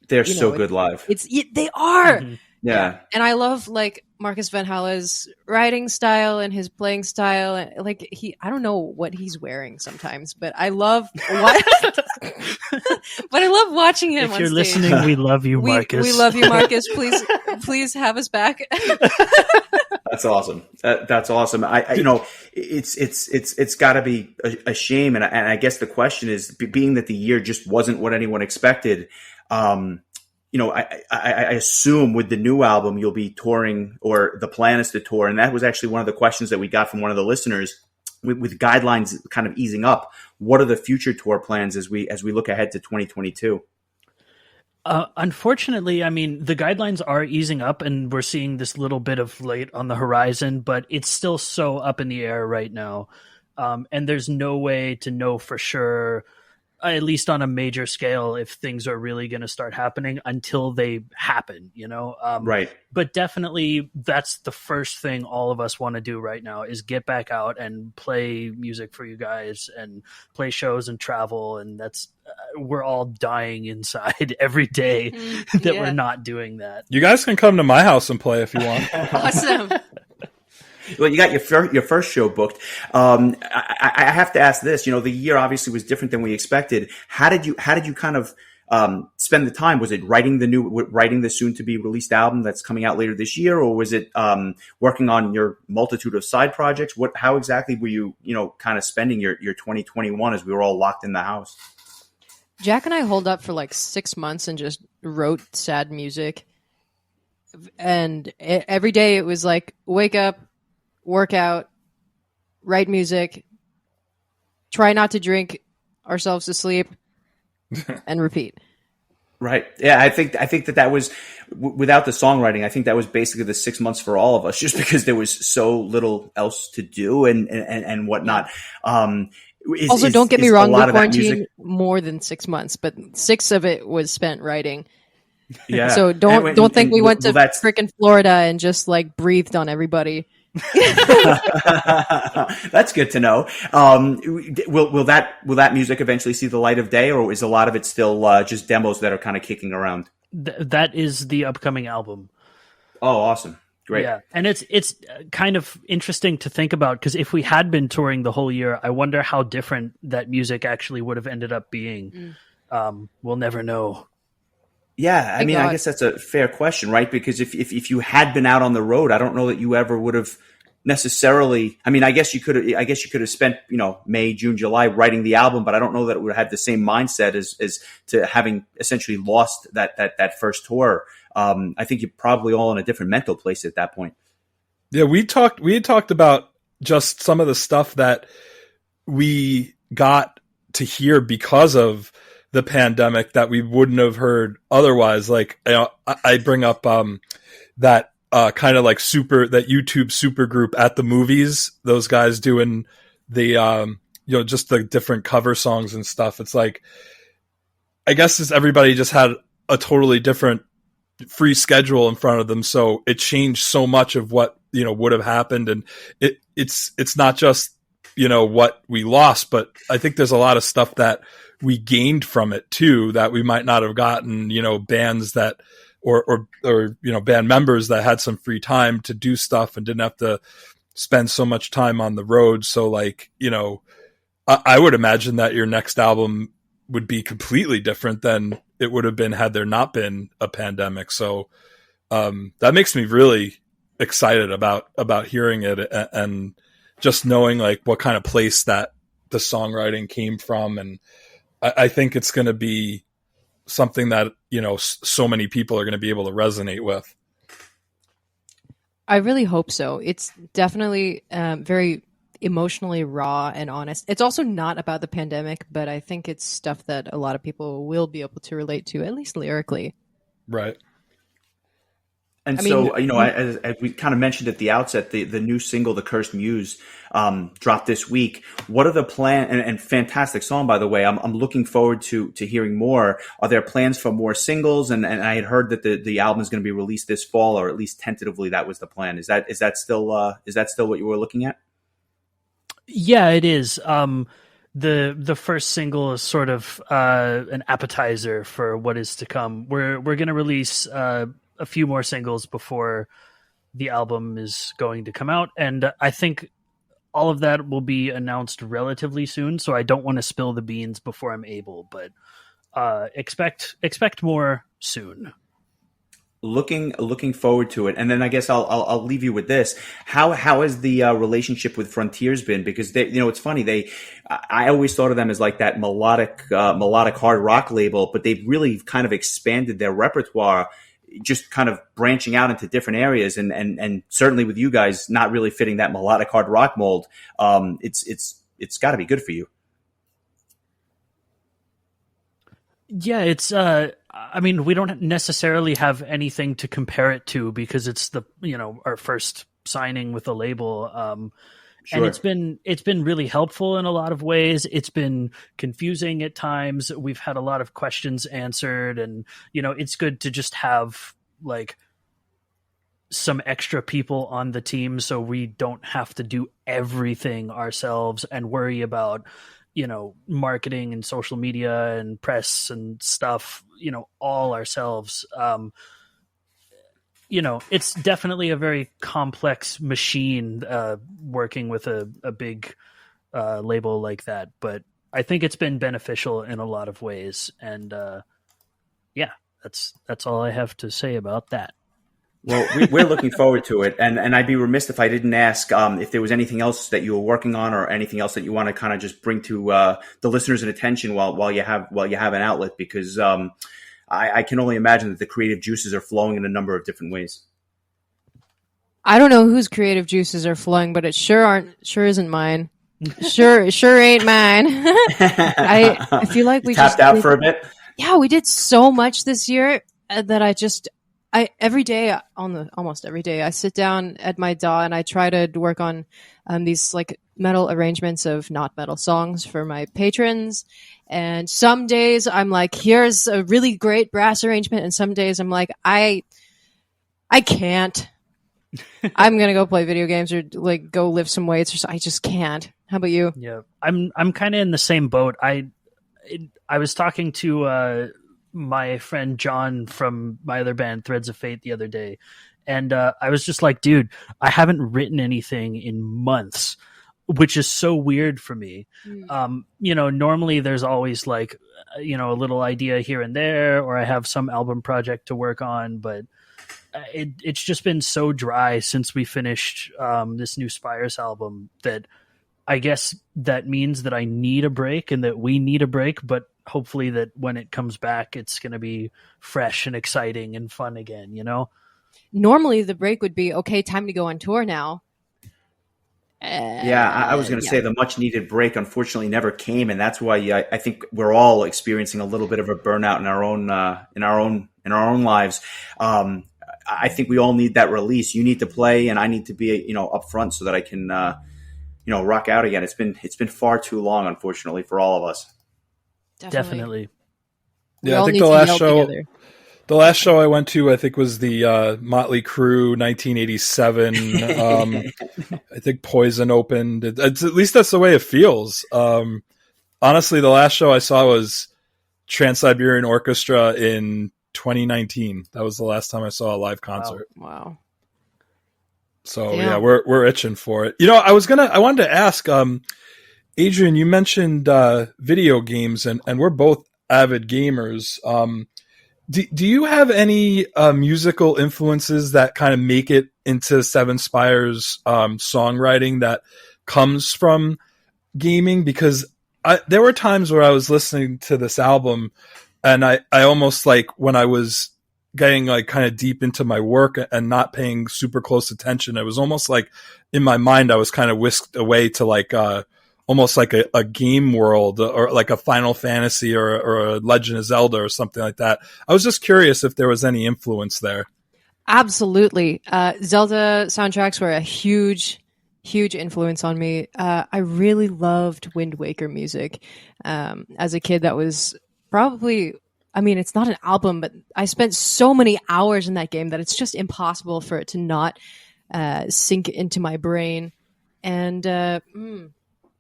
Speaker 1: they're so good live.
Speaker 2: They are.
Speaker 1: Mm-hmm. Yeah.
Speaker 2: And I love like Marcus Van Hala's writing style and his playing style, and like I don't know what he's wearing sometimes, but I love watching him.
Speaker 3: If you're listening, we love you, Marcus.
Speaker 2: We love you, Marcus. Please have us back.
Speaker 1: That's awesome. That's awesome. It's got to be a shame, and I guess the question is, being that the year just wasn't what anyone expected. I assume with the new album you'll be touring, or the plan is to tour, and that was actually one of the questions that we got from one of the listeners. With guidelines kind of easing up, what are the future tour plans as we look ahead to 2022?
Speaker 3: Unfortunately, I mean, the guidelines are easing up and we're seeing this little bit of light on the horizon, but it's still so up in the air right now. And there's no way to know for sure, at least on a major scale, if things are really going to start happening until they happen, Right. But definitely that's the first thing all of us want to do right now is get back out and play music for you guys and play shows and travel. And that's, we're all dying inside every day that we're not doing that.
Speaker 4: You guys can come to my house and play if you want.
Speaker 2: Awesome.
Speaker 1: Well, you got your first show booked. I have to ask this. The year obviously was different than we expected. How did you kind of spend the time? Was it writing the soon to be released album that's coming out later this year, or was it working on your multitude of side projects? How exactly were you kind of spending your 2021 as we were all locked in the house?
Speaker 2: Jack and I holed up for like 6 months and just wrote sad music, and every day it was like wake up, work out, write music, try not to drink ourselves to sleep, and repeat.
Speaker 1: Right. Yeah, I think that was, without the songwriting, I think that was basically the 6 months for all of us, just because there was so little else to do and whatnot.
Speaker 2: Don't get me wrong, we quarantined more than 6 months, but 6 of it was spent writing.
Speaker 1: Yeah.
Speaker 2: So don't think we went to freaking Florida and just like breathed on everybody.
Speaker 1: That's good to know. Will that music eventually see the light of day, or is a lot of it still just demos that are kind of kicking around?
Speaker 3: That is the upcoming album.
Speaker 1: Oh, awesome. Great.
Speaker 3: Yeah. And it's kind of interesting to think about, because if we had been touring the whole year, I wonder how different that music actually would have ended up being. We'll never know.
Speaker 1: Yeah, I mean, I guess that's a fair question, right? Because if you had been out on the road, I don't know that you ever would have necessarily. I mean, I guess you could have spent, May, June, July writing the album, but I don't know that it would have had the same mindset as to having essentially lost that first tour. I think you're probably all in a different mental place at that point.
Speaker 4: Yeah, we had talked about just some of the stuff that we got to hear because of the pandemic that we wouldn't have heard otherwise. Like, I bring up that kind of like that YouTube super group At the Movies, those guys doing the just the different cover songs and stuff. It's like, I guess everybody just had a totally different free schedule in front of them, so it changed so much of what would have happened, and it's not just what we lost, but I think there's a lot of stuff that we gained from it too that we might not have gotten. Bands that or band members that had some free time to do stuff and didn't have to spend so much time on the road. So like, I would imagine that your next album would be completely different than it would have been had there not been a pandemic. So that makes me really excited about hearing it and just knowing like what kind of place that the songwriting came from. And I think it's going to be something that, so many people are going to be able to resonate with.
Speaker 2: I really hope so. It's definitely very emotionally raw and honest. It's also not about the pandemic, but I think it's stuff that a lot of people will be able to relate to, at least lyrically.
Speaker 4: Right.
Speaker 1: And as we kind of mentioned at the outset, the new single, The Cursed Muse, dropped this week. What are the plans? And fantastic song, by the way. I'm looking forward to hearing more. Are there plans for more singles? And I had heard that the album is going to be released this fall, or at least tentatively that was the plan. Is that still what you were looking at?
Speaker 3: Yeah, it is. The first single is sort of an appetizer for what is to come. We're going to release a few more singles before the album is going to come out, and I think all of that will be announced relatively soon, so I don't want to spill the beans before I'm able, but expect more soon.
Speaker 1: Looking forward to it. And then I guess I'll leave you with this. How has the relationship with Frontiers been? Because it's funny, I always thought of them as like that melodic hard rock label, but they've really kind of expanded their repertoire, just kind of branching out into different areas, and certainly with you guys not really fitting that melodic hard rock mold. It's got to be good for you.
Speaker 3: Yeah, it's I mean, we don't necessarily have anything to compare it to because it's our first signing with a label.
Speaker 1: Sure.
Speaker 3: And it's been really helpful in a lot of ways. It's been confusing at times. We've had a lot of questions answered, and it's good to just have like some extra people on the team so we don't have to do everything ourselves and worry about marketing and social media and press and stuff, all ourselves. It's definitely a very complex machine working with a big label like that. But I think it's been beneficial in a lot of ways. And that's all I have to say about that.
Speaker 1: Well, we're looking forward to it. And I'd be remiss if I didn't ask if there was anything else that you were working on or anything else that you want to kind of just bring to the listeners' attention while you have an outlet, because I can only imagine that the creative juices are flowing in a number of different ways.
Speaker 2: I don't know whose creative juices are flowing, but it sure isn't mine. Sure ain't mine. I feel like we
Speaker 1: tapped out for a bit.
Speaker 2: Yeah, we did so much this year that almost every day I sit down at my DAW and I try to work on these like metal arrangements of not metal songs for my patrons. And some days I'm like, here's a really great brass arrangement, and some days I'm like, I can't. I'm gonna go play video games or like go lift some weights, or so. I just can't. How about you?
Speaker 3: Yeah, I'm kind of in the same boat. I was talking to my friend John from my other band Threads of Fate the other day, and I was just like, dude, I haven't written anything in months, which is so weird for me. Normally there's always like a little idea here and there, or I have some album project to work on, but it's just been so dry since we finished this new Spires album that I guess that means that I need a break and that we need a break, but hopefully that when it comes back, it's going to be fresh and exciting and fun again, you know?
Speaker 2: Normally the break would be, okay, time to go on tour now.
Speaker 1: Yeah, I was going to say the much needed break unfortunately never came, and that's why I think we're all experiencing a little bit of a burnout in our own lives. I think we all need that release. You need to play, and I need to be up front so that I can rock out again. It's been far too long, unfortunately, for all of us.
Speaker 3: Definitely.
Speaker 4: Yeah, I think the last show I went to, I think, was the Motley Crue 1987. I think Poison opened. At least that's the way it feels. Honestly, the last show I saw was Trans-Siberian Orchestra in 2019. That was the last time I saw a live concert.
Speaker 2: Wow.
Speaker 4: So yeah, we're itching for it. I wanted to ask, Adrienne, you mentioned video games, and we're both avid gamers. Do you have any musical influences that kind of make it into Seven Spires songwriting that comes from gaming? Because there were times where I was listening to this album and I almost, like, when I was getting like kind of deep into my work and not paying super close attention, it was almost like in my mind I was kind of whisked away to like almost like a game world, or like a Final Fantasy or a Legend of Zelda or something like that. I was just curious if there was any influence there.
Speaker 2: Absolutely. Zelda soundtracks were a huge influence on me. I really loved Wind Waker music. As a kid, that was probably, it's not an album, but I spent so many hours in that game that it's just impossible for it to not sink into my brain. And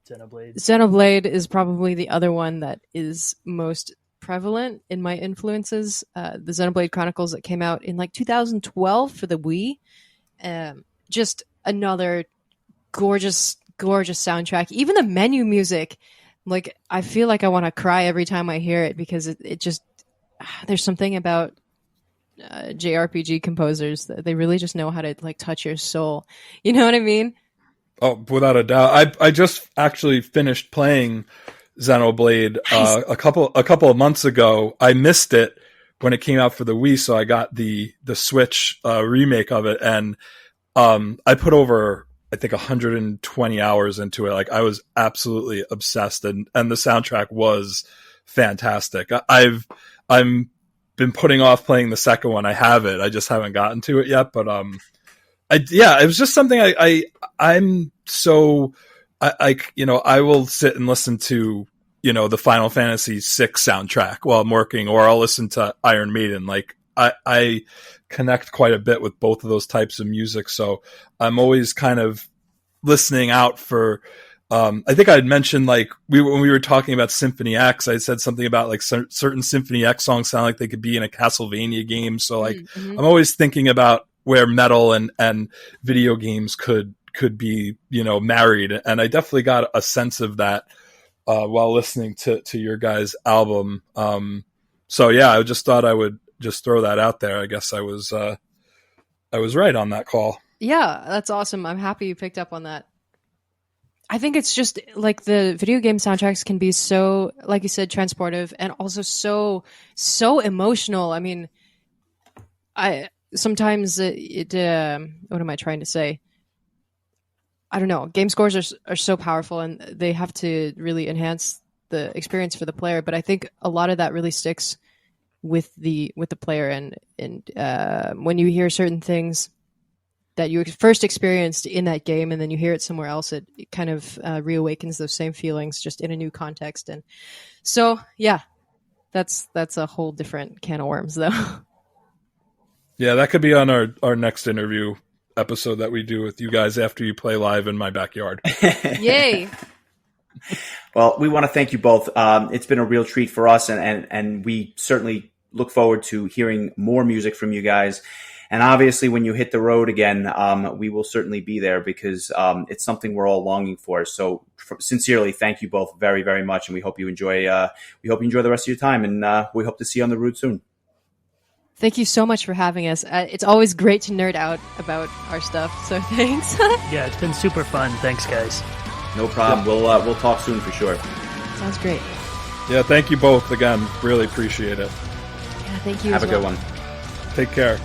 Speaker 2: Xenoblade is probably the other one that is most prevalent in my influences. The Xenoblade Chronicles that came out in like 2012 for the Wii. Just another gorgeous soundtrack. Even the menu music, like, I feel like I want to cry every time I hear it, because it just, there's something about JRPG composers that they really just know how to like touch your soul. You know what I mean?
Speaker 4: Oh, without a doubt. I just actually finished playing Xenoblade a couple of months ago. I missed it when it came out for the Wii, so I got the Switch remake of it, and I put over, I think, 120 hours into it. Like, I was absolutely obsessed, and the soundtrack was fantastic. I'm been putting off playing the second one. I have it. I just haven't gotten to it yet, but it was just something I will sit and listen to, the Final Fantasy VI soundtrack while I'm working, or I'll listen to Iron Maiden. Like, I connect quite a bit with both of those types of music. So I'm always kind of listening out for, I think I had mentioned, like, when we were talking about Symphony X, I said something about like certain Symphony X songs sound like they could be in a Castlevania game. So like, I'm always thinking about where metal and video games could be, married. And I definitely got a sense of that while listening to your guys' album. So yeah, I just thought I would just throw that out there. I guess I was right on that call.
Speaker 2: Yeah, that's awesome. I'm happy you picked up on that. I think it's just like the video game soundtracks can be so, like you said, transportive, and also so emotional. Sometimes what am I trying to say? I don't know. Game scores are so powerful, and they have to really enhance the experience for the player. But I think a lot of that really sticks with the player, and when you hear certain things that you first experienced in that game, and then you hear it somewhere else, it kind of reawakens those same feelings, just in a new context. And so, yeah, that's a whole different can of worms, though.
Speaker 4: Yeah, that could be on our next interview episode that we do with you guys after you play live in my backyard.
Speaker 2: Yay!
Speaker 1: Well, we want to thank you both. It's been a real treat for us, and we certainly look forward to hearing more music from you guys. And obviously, when you hit the road again, we will certainly be there, because it's something we're all longing for. So, sincerely, thank you both very, very much, and we hope you enjoy. The rest of your time, and we hope to see you on the road soon.
Speaker 2: Thank you so much for having us. It's always great to nerd out about our stuff. So thanks.
Speaker 3: Yeah, it's been super fun. Thanks, guys.
Speaker 1: No problem. We'll talk soon for sure.
Speaker 2: Sounds great.
Speaker 4: Yeah, thank you both again. Really appreciate it.
Speaker 2: Yeah, thank you.
Speaker 1: Have
Speaker 2: as
Speaker 1: a
Speaker 2: well.
Speaker 1: good one.
Speaker 4: Take care.